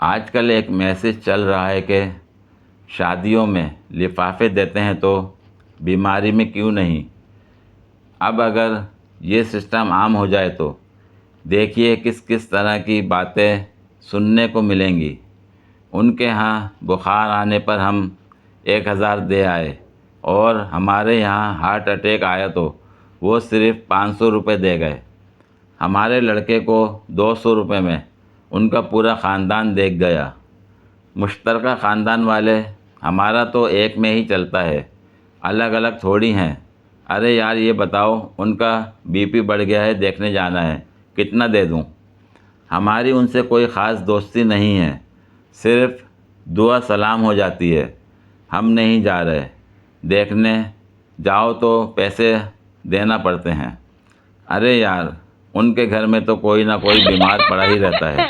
आजकल एक मैसेज चल रहा है कि शादियों में लिफाफे देते हैं तो बीमारी में क्यों नहीं। अब अगर ये सिस्टम आम हो जाए तो देखिए किस किस तरह की बातें सुनने को मिलेंगी। उनके यहाँ बुखार आने पर हम 1,000 दे आए और हमारे यहाँ हार्ट अटैक आया तो वो सिर्फ़ 500 रुपये दे गए। हमारे लड़के को 200 रुपये में उनका पूरा ख़ानदान देख गया। मुश्तरका ख़ानदान वाले हमारा तो एक में ही चलता है, अलग अलग थोड़ी हैं। अरे यार ये बताओ, उनका बीपी बढ़ गया है, देखने जाना है, कितना दे दूं? हमारी उनसे कोई ख़ास दोस्ती नहीं है, सिर्फ़ दुआ सलाम हो जाती है। हम नहीं जा रहे, देखने जाओ तो पैसे देना पड़ते हैं। अरे यार, उनके घर में तो कोई ना कोई बीमार पड़ा ही रहता है।